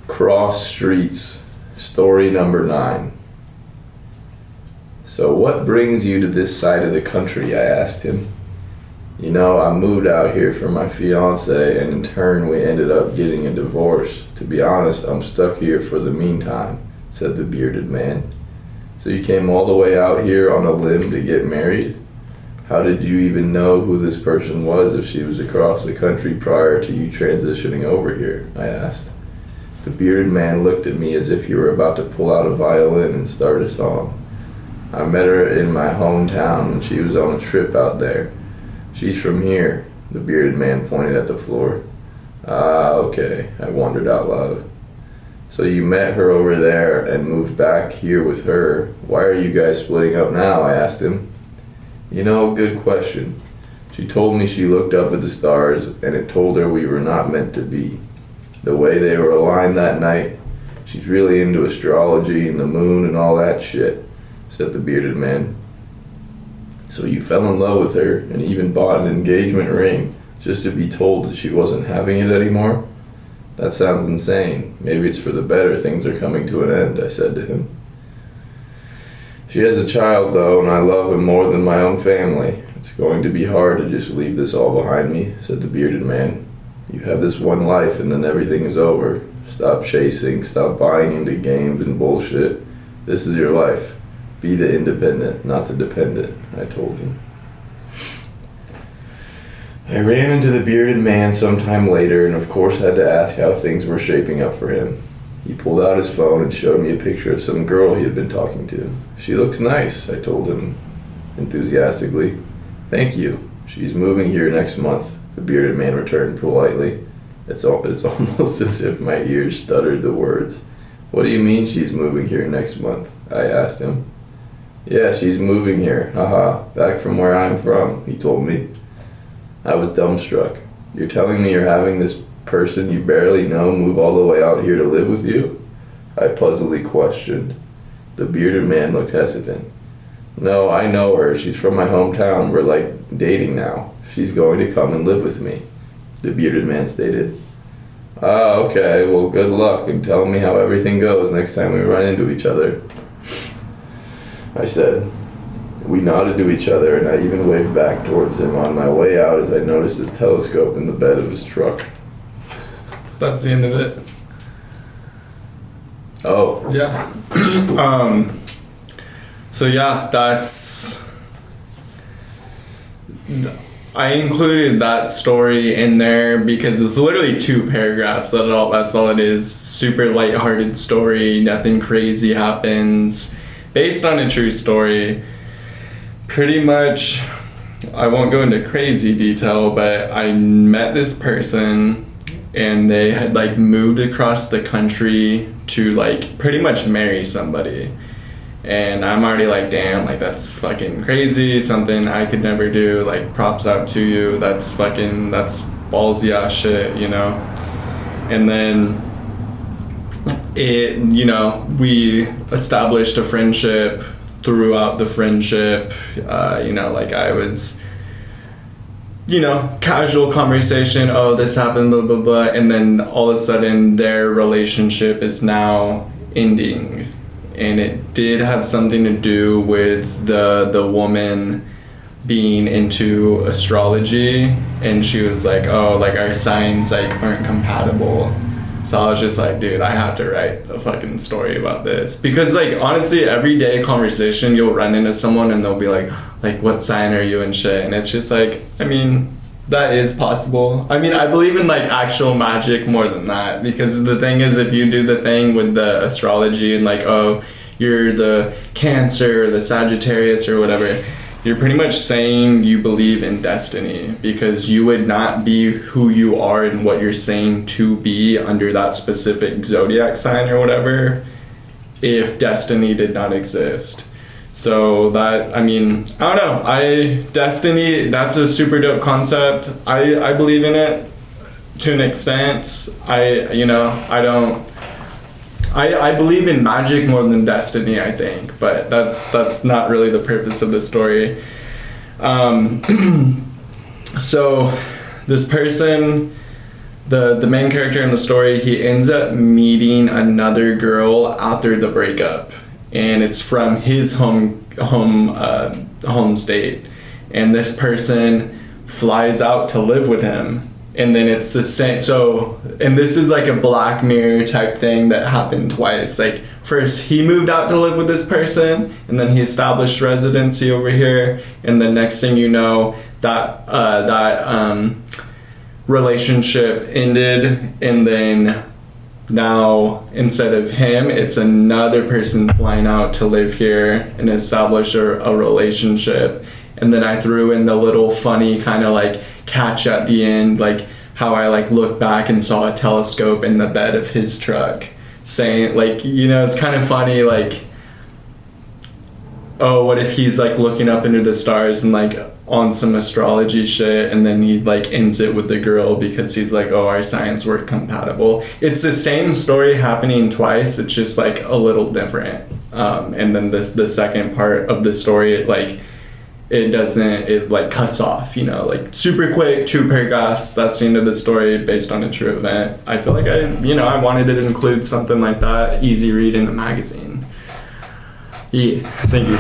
Cross streets. Story number 9. So what brings you to this side of the country? I asked him. You know, I moved out here for my fiance, and in turn we ended up getting a divorce. To be honest, I'm stuck here for the meantime, said the bearded man. So you came all the way out here on a limb to get married? How did you even know who this person was if she was across the country prior to you transitioning over here? I asked. The bearded man looked at me as if he were about to pull out a violin and start a song. I met her in my hometown when she was on a trip out there. She's from here, the bearded man pointed at the floor. Ah, okay, I wondered out loud. So you met her over there and moved back here with her. Why are you guys splitting up now? I asked him. You know, good question. She told me she looked up at the stars and it told her we were not meant to be. The way they were aligned that night, she's really into astrology and the moon and all that shit, said the bearded man. So you fell in love with her and even bought an engagement ring just to be told that she wasn't having it anymore? That sounds insane. Maybe it's for the better things are coming to an end, I said to him. She has a child though, and I love him more than my own family. It's going to be hard to just leave this all behind me, said the bearded man. You have this one life and then everything is over. Stop chasing, stop buying into games and bullshit. This is your life. Be the independent, not the dependent, I told him. I ran into the bearded man sometime later and of course had to ask how things were shaping up for him. He pulled out his phone and showed me a picture of some girl he had been talking to. She looks nice, I told him enthusiastically. Thank you. She's moving here next month, the bearded man returned politely. It's almost as if my ears stuttered the words. What do you mean she's moving here next month? I asked him. Yeah, she's moving here, haha, back from where I'm from, he told me. I was dumbstruck. You're telling me you're having this person you barely know move all the way out here to live with you? I puzzledly questioned. The bearded man looked hesitant. No, I know her. She's from my hometown. We're like dating now. She's going to come and live with me, the bearded man stated. Ah, okay, well good luck and tell me how everything goes next time we run into each other, I said. We nodded to each other and I even waved back towards him on my way out as I noticed his telescope in the bed of his truck. That's the end of it. Oh. Yeah. So yeah, I included that story in there because it's literally 2 paragraphs. That's all it is. Super lighthearted story. Nothing crazy happens. Based on a true story. Pretty much, I won't go into crazy detail, but I met this person and they had like moved across the country to like pretty much marry somebody. And I'm already like, damn, like that's fucking crazy, something I could never do, like props out to you, that's ballsy ass shit, you know? And then we established a friendship. Throughout the friendship, like I was, casual conversation, oh, this happened, blah, blah, blah, and then all of a sudden their relationship is now ending. And it did have something to do with the woman being into astrology, and she was like, oh, like our signs like aren't compatible. So I was just like, dude, I have to write a fucking story about this. Because, like, honestly, everyday conversation, you'll run into someone and they'll be like, what sign are you and shit? And it's just like, I mean, that is possible. I mean, I believe in, like, actual magic more than that. Because the thing is, if you do the thing with the astrology and, like, oh, you're the Cancer or the Sagittarius or whatever, you're pretty much saying you believe in destiny, because you would not be who you are and what you're saying to be under that specific zodiac sign or whatever if destiny did not exist. So that, I mean, I don't know. Destiny, that's a super dope concept. I believe in it to an extent. I believe in magic more than destiny, I think, but that's not really the purpose of the story. So this person the main character in the story, he ends up meeting another girl after the breakup, and it's from his home state, and this person flies out to live with him, and then it's the same. So, and this is like a Black Mirror type thing that happened twice. Like, first he moved out to live with this person, and then he established residency over here, and the next thing you know, that relationship ended, and then now instead of him, it's another person flying out to live here and establish a relationship. And then I threw in the little funny kind of like catch at the end, like how I like looked back and saw a telescope in the bed of his truck, saying like, you know, it's kind of funny, like, oh, what if he's like looking up into the stars and like on some astrology shit, and then he like ends it with the girl because he's like, oh, our signs were compatible. It's the same story happening twice, it's just like a little different. And then the second part of the story, it like cuts off, you know, like super quick, 2 paragraphs, that's the end of the story based on a true event. I feel like I wanted to include something like that, easy read in the magazine. Yeah, thank you.